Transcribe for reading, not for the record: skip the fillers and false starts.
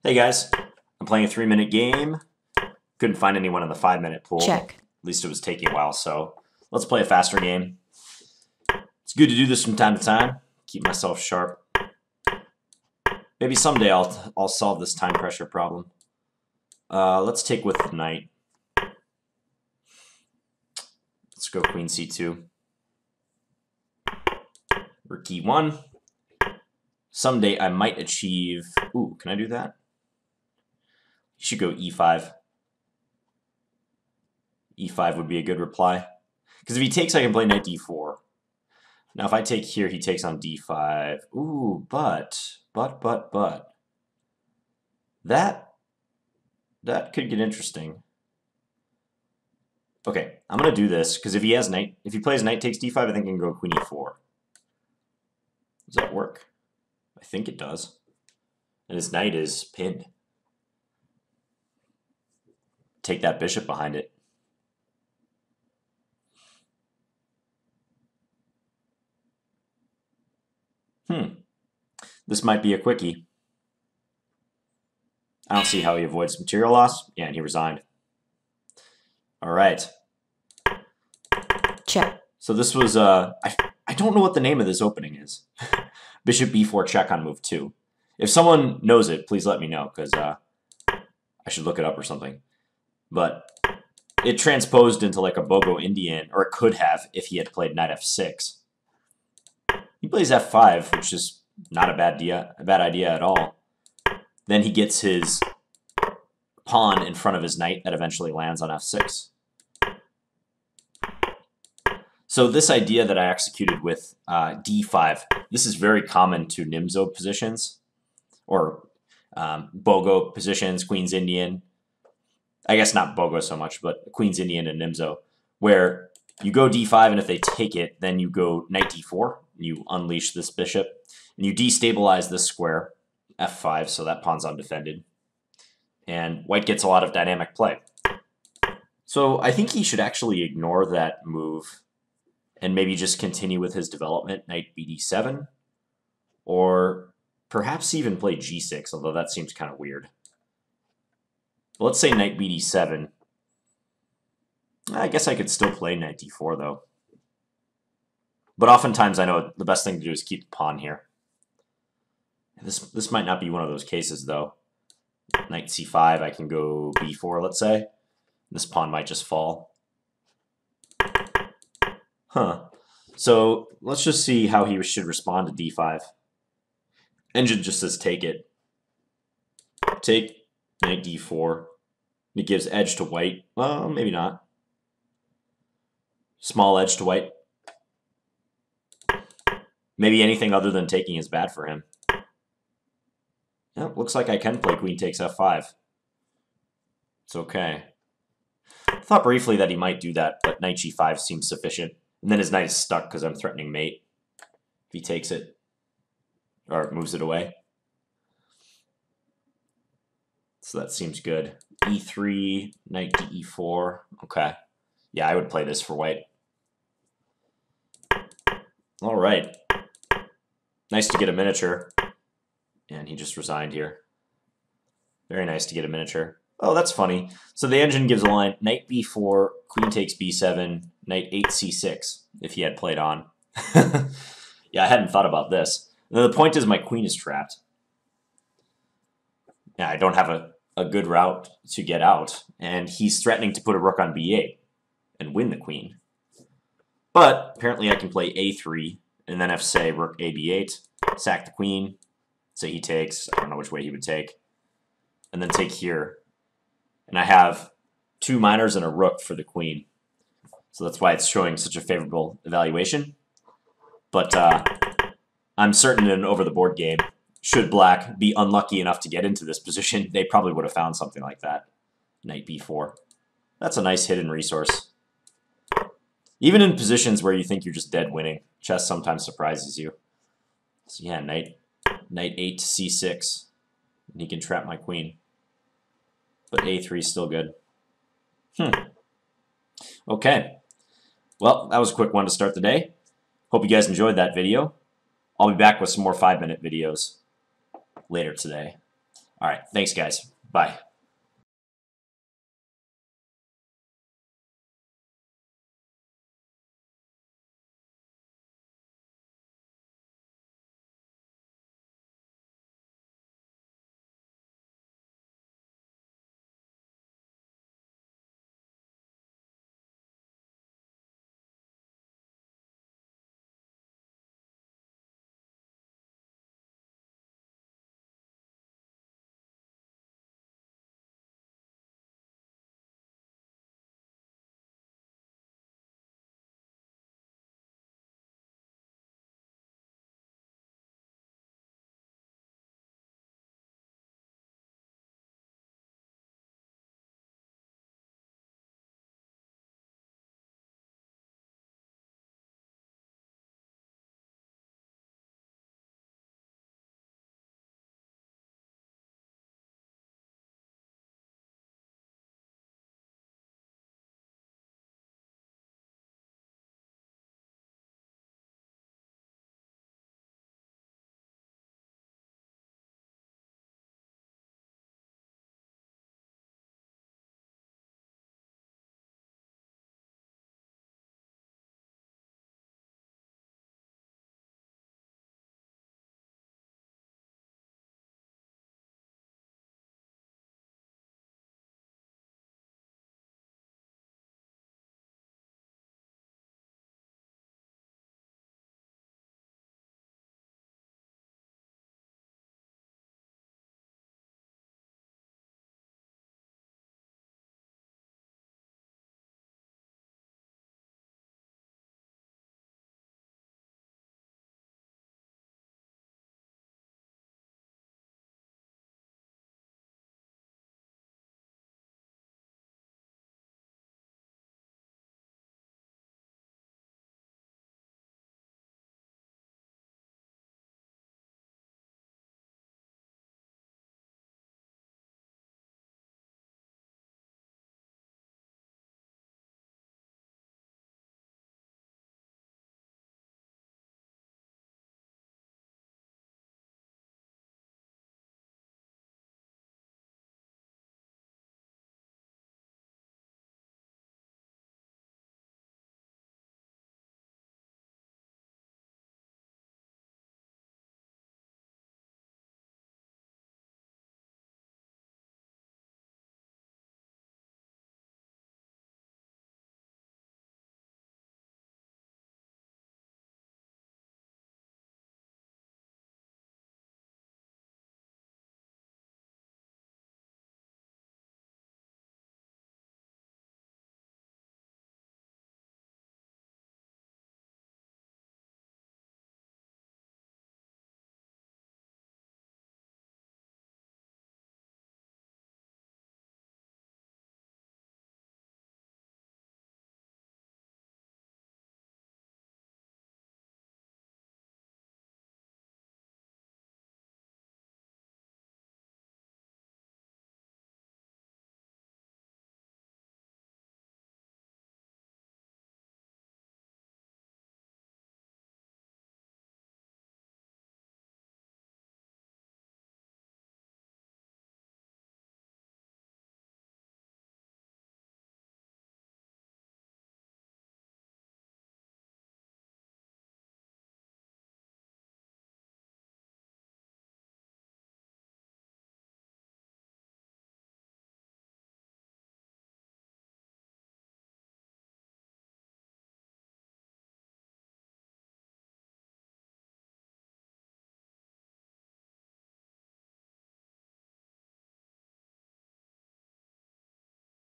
Hey guys, I'm playing a 3-minute game. Couldn't find anyone in the 5-minute pool. Check. At least it was taking a while, so let's play a faster game. It's good to do this from time to time. Keep myself sharp. Maybe someday I'll solve this time pressure problem. Let's take with the knight. Let's go queen c2. Rook e1. Someday I might achieve... Ooh, can I do that? You should go e5. e5 would be a good reply. Because if he takes, I can play knight d4. Now, if I take here, he takes on d5. Ooh, but. That could get interesting. Okay, I'm going to do this, because if he plays knight takes d5, I think I can go queen e4. Does that work? I think it does. And his knight is pinned. Take that bishop behind it. This might be a quickie. I don't see how he avoids material loss. Yeah, and he resigned. All right. Check. So this was, I don't know what the name of this opening is. Bishop b4 check on move 2. If someone knows it, please let me know, because I should look it up or something. But it transposed into like a Bogo Indian, or it could have if he had played knight f6. He plays f5, which is not a bad idea at all. Then he gets his pawn in front of his knight that eventually lands on f6. So this idea that I executed with d5, this is very common to Nimzo positions, or Bogo positions, Queen's Indian. I guess not Bogo so much, but Queen's Indian and Nimzo, where you go d5, and if they take it, then you go knight d4, and you unleash this bishop, and you destabilize this square, f5, so that pawn's undefended. And white gets a lot of dynamic play. So I think he should actually ignore that move and maybe just continue with his development, knight bd7, or perhaps even play g6, although that seems kind of weird. But let's say knight bd7. I guess I could still play knight d4, though. But oftentimes I know the best thing to do is keep the pawn here. This might not be one of those cases, though. Knight c5, I can go b4, let's say. This pawn might just fall. So let's just see how he should respond to d5. Engine just says take it. Take knight d4. It gives edge to white. Well, maybe not. Small edge to white. Maybe anything other than taking is bad for him. Yeah, looks like I can play queen takes f5. It's okay. I thought briefly that he might do that, but knight g5 seems sufficient. And then his knight is stuck because I'm threatening mate if he takes it or moves it away. So that seems good. e3, knight to e4. Okay. Yeah, I would play this for white. All right. Nice to get a miniature. And he just resigned here. Very nice to get a miniature. Oh, that's funny. So the engine gives a line, knight b4, queen takes b7, knight 8 c6, if he had played on. Yeah, I hadn't thought about this. Now, the point is my queen is trapped. Yeah, I don't have a good route to get out, and he's threatening to put a rook on b8 and win the queen. But apparently I can play a3, and then say rook a b8, sack the queen, say he takes, I don't know which way he would take, and then take here. And I have 2 minors and a rook for the queen. So that's why it's showing such a favorable evaluation. But I'm certain in an over-the-board game, should black be unlucky enough to get into this position, they probably would have found something like that. Knight b4. That's a nice hidden resource. Even in positions where you think you're just dead winning, chess sometimes surprises you. So yeah, knight 8 to c6. And he can trap my queen. But a3 is still good. Okay. Well, that was a quick one to start the day. Hope you guys enjoyed that video. I'll be back with some more 5-minute videos later today. All right. Thanks, guys. Bye.